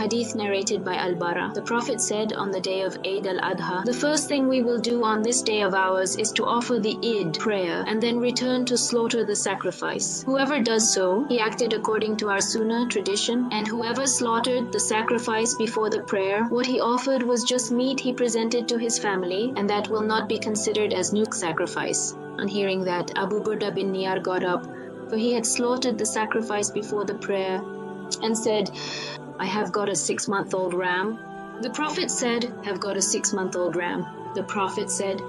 hadith narrated by Al-Bara. The Prophet said on the day of Eid al-Adha, "The first thing we will do on this day of ours is to offer the Eid prayer and then return to slaughter the sacrifice. Whoever does so, he acted according to our sunnah tradition, and whoever slaughtered the sacrifice before the prayer, what he offered was just meat he presented to his family, and that will not be considered as new sacrifice." On hearing that, Abu Burda bin Niyar got up, for he had slaughtered the sacrifice before the prayer, and said, "I have got a 6-month-old ram." The Prophet said, "Have got a 6-month-old ram." The Prophet said,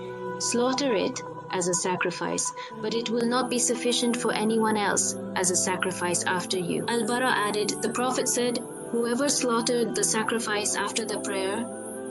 "Slaughter it as a sacrifice, but it will not be sufficient for anyone else as a sacrifice after you." Al-Bara added, "The Prophet said, whoever slaughtered the sacrifice after the prayer,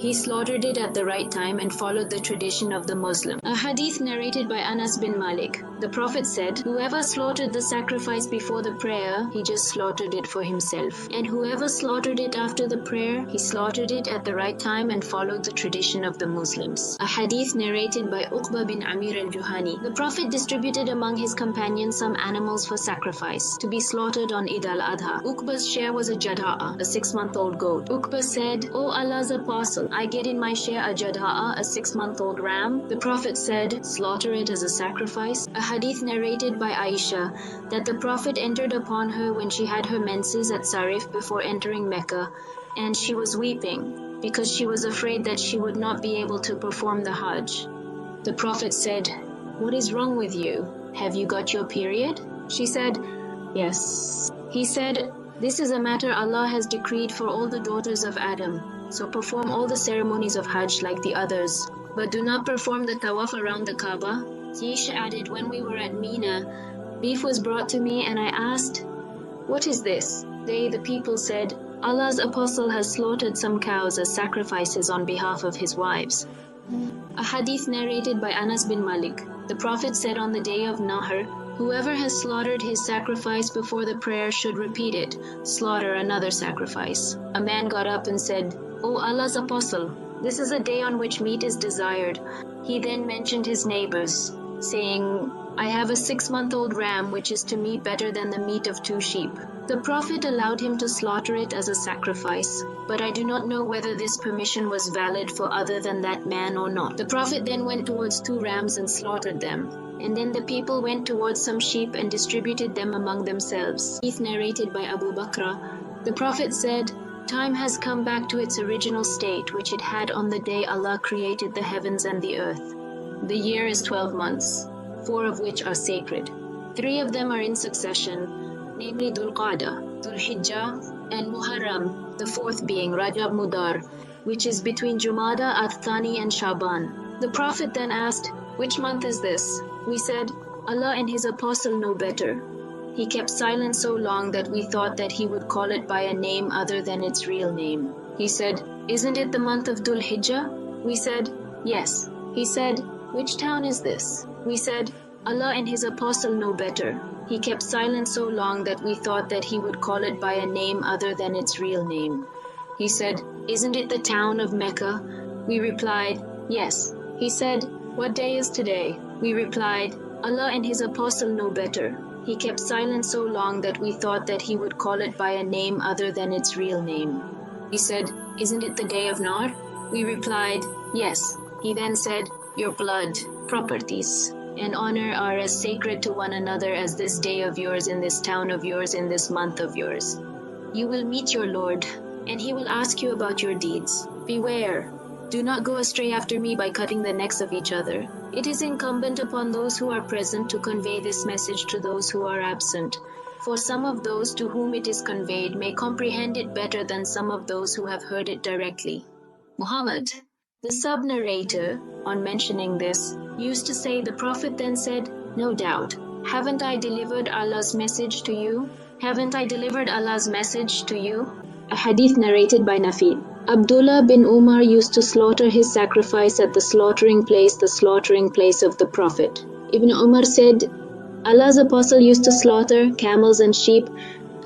he slaughtered it at the right time and followed the tradition of the Muslim." A hadith narrated by Anas bin Malik. The Prophet said, "Whoever slaughtered the sacrifice before the prayer, he just slaughtered it for himself. And whoever slaughtered it after the prayer, he slaughtered it at the right time and followed the tradition of the Muslims." A hadith narrated by Uqba bin Amir al-Juhani. The Prophet distributed among his companions some animals for sacrifice, to be slaughtered on Eid al-Adha. Uqba's share was a jada'a, a 6-month-old goat. Uqba said, "O Allah's Apostle, I get in my share a jada'a, a 6-month-old ram." The Prophet said, "Slaughter it as a sacrifice." A hadith narrated by Aisha that the Prophet entered upon her when she had her menses at Sarif before entering Mecca, and she was weeping because she was afraid that she would not be able to perform the Hajj. The Prophet said, "What is wrong with you? Have you got your period?" She said, "Yes." He said, "This is a matter Allah has decreed for all the daughters of Adam. So perform all the ceremonies of Hajj like the others, but do not perform the tawaf around the Kaaba." Aisha added, "When we were at Mina, beef was brought to me and I asked, 'What is this?' They, the people, said, 'Allah's Apostle has slaughtered some cows as sacrifices on behalf of his wives.'" A hadith narrated by Anas bin Malik. The Prophet said on the day of Nahr, "Whoever has slaughtered his sacrifice before the prayer should repeat it, slaughter another sacrifice." A man got up and said, "O Allah's Apostle, this is a day on which meat is desired." He then mentioned his neighbors, saying, "I have a 6-month-old ram which is to me better than the meat of 2 sheep." The Prophet allowed him to slaughter it as a sacrifice, but I do not know whether this permission was valid for other than that man or not. The Prophet then went towards 2 rams and slaughtered them, and then the people went towards some sheep and distributed them among themselves. Hadith narrated by Abu Bakr. The Prophet said, "Time has come back to its original state which it had on the day Allah created the heavens and the earth. The year is 12 months, 4 of which are sacred. 3 of them are in succession, namely Dhul Qa'dah, Dhul Hijjah, and Muharram, the 4th being Rajab Mudar, which is between Jumada, Ath-Thani and Shaban." The Prophet then asked, "Which month is this?" We said, "Allah and His Apostle know better." He kept silent so long that we thought that he would call it by a name other than its real name. He said, "Isn't it the month of Dhul Hijjah?" We said, "Yes." He said, "Which town is this?" We said, "Allah and His Apostle know better." He kept silent so long that we thought that he would call it by a name other than its real name. He said, "Isn't it the town of Mecca?" We replied, "Yes." He said, "What day is today?" We replied, "Allah and His Apostle know better." He kept silent so long that we thought that he would call it by a name other than its real name. He said, "Isn't it the day of Nahr?" We replied, "Yes." He then said, "Your blood, properties, and honor are as sacred to one another as this day of yours in this town of yours in this month of yours. You will meet your Lord, and He will ask you about your deeds. Beware. Do not go astray after me by cutting the necks of each other. It is incumbent upon those who are present to convey this message to those who are absent, for some of those to whom it is conveyed may comprehend it better than some of those who have heard it directly." Muhammad, the sub-narrator, on mentioning this, used to say, the Prophet then said, "No doubt, haven't I delivered Allah's message to you? Haven't I delivered Allah's message to you?" A hadith narrated by Nafi. Abdullah bin Umar used to slaughter his sacrifice at the slaughtering place of the Prophet. Ibn Umar said, Allah's Apostle used to slaughter camels and sheep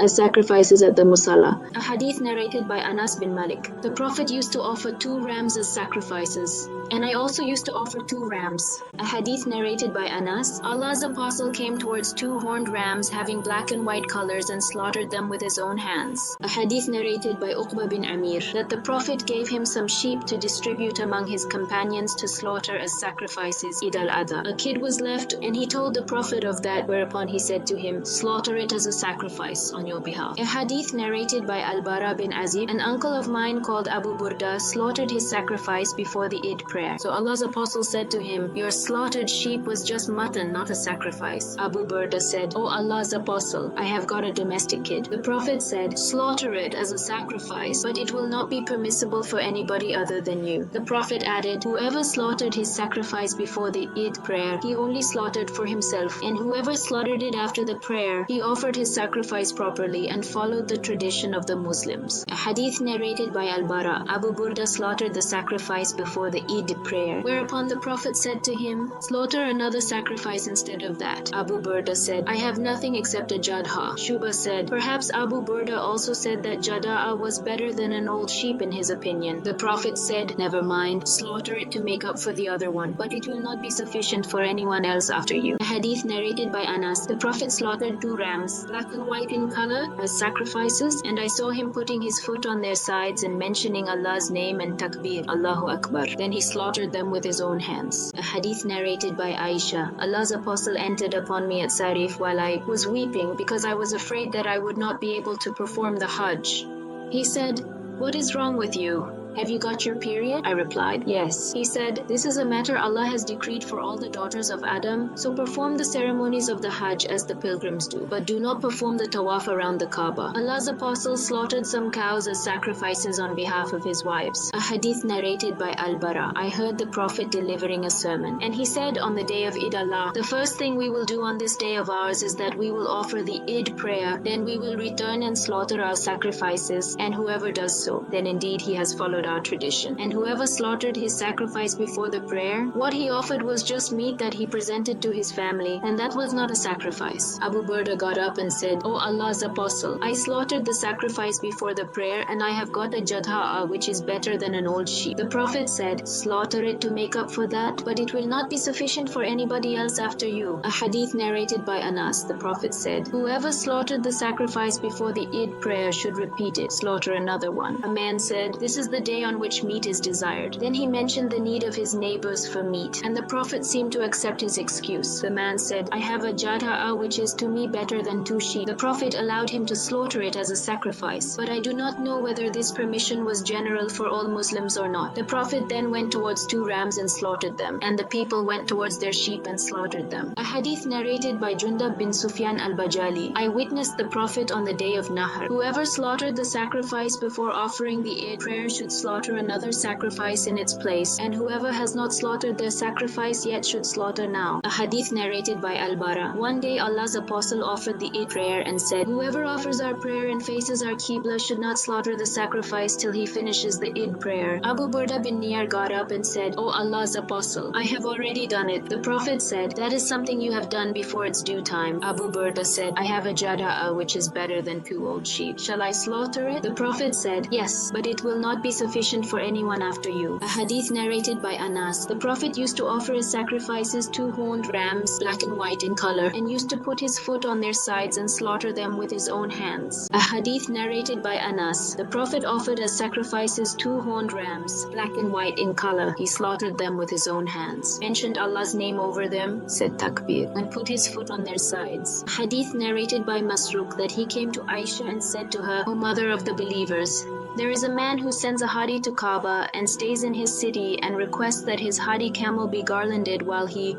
as sacrifices at the Musalla. A hadith narrated by Anas bin Malik. The Prophet used to offer 2 rams as sacrifices, and I also used to offer 2 rams. A hadith narrated by Anas. Allah's apostle came towards 2 horned rams having black and white colors and slaughtered them with his own hands. A hadith narrated by Uqba bin Amir that the Prophet gave him some sheep to distribute among his companions to slaughter as sacrifices Eid al-Adha. A kid was left and he told the Prophet of that, whereupon he said to him, slaughter it as a sacrifice on your behalf. A hadith narrated by Al-Bara bin Azib. An uncle of mine called Abu Burda slaughtered his sacrifice before the Eid prayer. So Allah's apostle said to him, your slaughtered sheep was just mutton, not a sacrifice. Abu Burda said, O Allah's apostle, I have got a domestic kid. The Prophet said, slaughter it as a sacrifice, but it will not be permissible for anybody other than you. The Prophet added, whoever slaughtered his sacrifice before the Eid prayer, he only slaughtered for himself, and whoever slaughtered it after the prayer, he offered his sacrifice properly and followed the tradition of the Muslims. A hadith narrated by Al-Bara. Abu Burda slaughtered the sacrifice before the Eid prayer, whereupon the Prophet said to him, slaughter another sacrifice instead of that. Abu Burda said, I have nothing except a Jadha. Shuba said, perhaps Abu Burda also said that Jada'a was better than an old sheep in his opinion. The Prophet said, never mind, slaughter it to make up for the other one, but it will not be sufficient for anyone else after you. A hadith narrated by Anas. The Prophet slaughtered 2 rams, black and white in color, as sacrifices, and I saw him putting his foot on their sides and mentioning Allah's name and takbir, Allahu Akbar. Then he slaughtered them with his own hands. A hadith narrated by Aisha. Allah's apostle entered upon me at Sarif while I was weeping because I was afraid that I would not be able to perform the Hajj. He said, what is wrong with you? Have you got your period? I replied, yes. He said, this is a matter Allah has decreed for all the daughters of Adam, so perform the ceremonies of the Hajj as the pilgrims do, but do not perform the tawaf around the Kaaba. Allah's apostle slaughtered some cows as sacrifices on behalf of his wives. A hadith narrated by Al-Bara. I heard the Prophet delivering a sermon, and he said on the day of Eid Allah, the first thing we will do on this day of ours is that we will offer the Eid prayer, then we will return and slaughter our sacrifices, and whoever does so, then indeed he has followed our tradition. And whoever slaughtered his sacrifice before the prayer, what he offered was just meat that he presented to his family, and that was not a sacrifice. Abu Burda got up and said, O Allah's apostle, I slaughtered the sacrifice before the prayer, and I have got a jadha'a which is better than an old sheep. The Prophet said, slaughter it to make up for that, but it will not be sufficient for anybody else after you. A hadith narrated by Anas. The Prophet said, whoever slaughtered the sacrifice before the Eid prayer should repeat it, slaughter another one. A man said, this is the day on which meat is desired. Then he mentioned the need of his neighbors for meat, and the Prophet seemed to accept his excuse. The man said, I have a jada'a which is to me better than 2 sheep. The Prophet allowed him to slaughter it as a sacrifice, but I do not know whether this permission was general for all Muslims or not. The Prophet then went towards 2 rams and slaughtered them, and the people went towards their sheep and slaughtered them. A hadith narrated by Jundab bin Sufyan al-Bajali. I witnessed the Prophet on the day of Nahr. Whoever slaughtered the sacrifice before offering the Eid prayer should slaughter another sacrifice in its place, and whoever has not slaughtered their sacrifice yet should slaughter now. A hadith narrated by Al-Bara. One day Allah's apostle offered the Eid prayer and said, whoever offers our prayer and faces our Qibla should not slaughter the sacrifice till he finishes the Eid prayer. Abu Burda bin Niyar got up and said, O Allah's apostle, I have already done it. The Prophet said, that is something you have done before its due time. Abu Burda said, I have a jada'a which is better than 2 old sheep. Shall I slaughter it? The Prophet said, yes, but it will not be sufficient for anyone after you. A hadith narrated by Anas. The Prophet used to offer as sacrifices 2 horned rams, black and white in color, and used to put his foot on their sides and slaughter them with his own hands. A hadith narrated by Anas. The Prophet offered as sacrifices 2 horned rams, black and white in color. He slaughtered them with his own hands, mentioned Allah's name over them, said takbir, and put his foot on their sides. A hadith narrated by Masruq that he came to Aisha and said to her, O mother of the believers, there is a man who sends a hadi to Kaaba and stays in his city and requests that his hadi camel be garlanded while he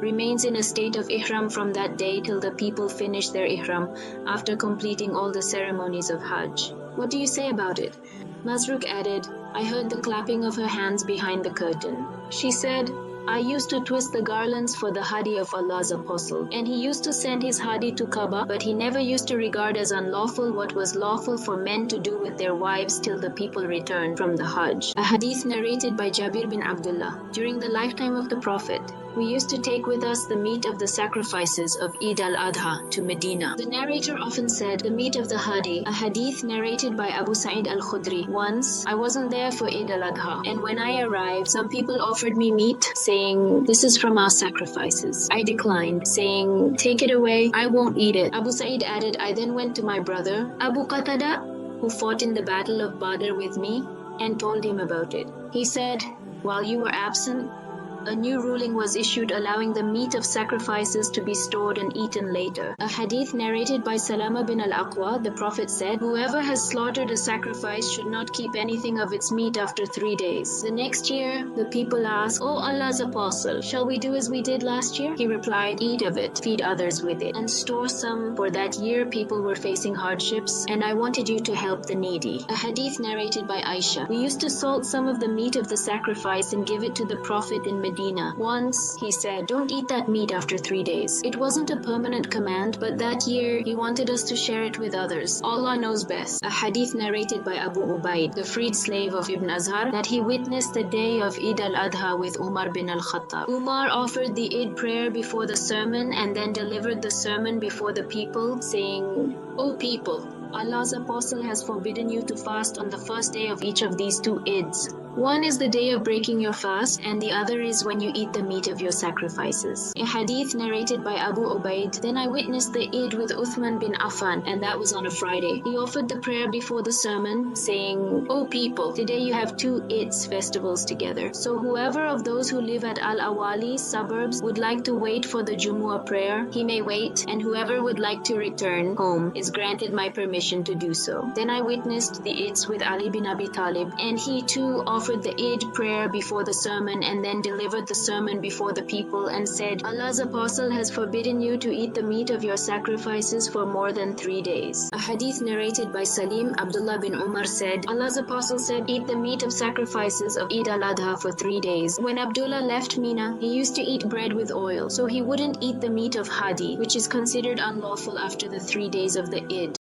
remains in a state of ihram from that day till the people finish their ihram after completing all the ceremonies of Hajj. What do you say about it? Masruq added, I heard the clapping of her hands behind the curtain. She said, I used to twist the garlands for the hadi of Allah's apostle, and he used to send his hadi to Kaaba, but he never used to regard as unlawful what was lawful for men to do with their wives till the people returned from the Hajj. A hadith narrated by Jabir bin Abdullah. During the lifetime of the Prophet, we used to take with us the meat of the sacrifices of Eid al-Adha to Medina. The narrator often said, the meat of the hadi, a hadith narrated by Abu Sa'id al-Khudri. Once, I wasn't there for Eid al-Adha, and when I arrived, some people offered me meat, saying, this is from our sacrifices. I declined, saying, take it away, I won't eat it. Abu Sa'id added, I then went to my brother, Abu Qatada, who fought in the Battle of Badr with me, and told him about it. He said, while you were absent, a new ruling was issued allowing the meat of sacrifices to be stored and eaten later. A hadith narrated by Salama bin al-Aqwa, the Prophet said, whoever has slaughtered a sacrifice should not keep anything of its meat after 3 days. The next year, the people asked, O Allah's Apostle, shall we do as we did last year? He replied, eat of it, feed others with it, and store some, for that year people were facing hardships, and I wanted you to help the needy. A hadith narrated by Aisha, we used to salt some of the meat of the sacrifice and give it to the Prophet in Medina. Once, he said, don't eat that meat after 3 days. It wasn't a permanent command, but that year, he wanted us to share it with others. Allah knows best. A hadith narrated by Abu Ubaid, the freed slave of Ibn Azhar, that he witnessed the day of Eid al-Adha with Umar bin al-Khattab. Umar offered the Eid prayer before the sermon and then delivered the sermon before the people, saying, O people, Allah's Apostle has forbidden you to fast on the first day of each of these 2 Eids. One is the day of breaking your fast, and the other is when you eat the meat of your sacrifices. A hadith narrated by Abu Ubaid, then I witnessed the Eid with Uthman bin Affan, and that was on a Friday. He offered the prayer before the sermon, saying, O people, today you have 2 Eids festivals together. So whoever of those who live at Al-Awali suburbs would like to wait for the Jumu'ah prayer, he may wait, and whoever would like to return home is granted my permission to do so. Then I witnessed the Eids with Ali bin Abi Talib, and he too offered the Eid prayer before the sermon and then delivered the sermon before the people and said, Allah's Apostle has forbidden you to eat the meat of your sacrifices for more than 3 days. A hadith narrated by Salim Abdullah bin Umar said, Allah's Apostle said, eat the meat of sacrifices of Eid al-Adha for 3 days. When Abdullah left Mina, he used to eat bread with oil, so he wouldn't eat the meat of hadi, which is considered unlawful after the 3 days of the Eid.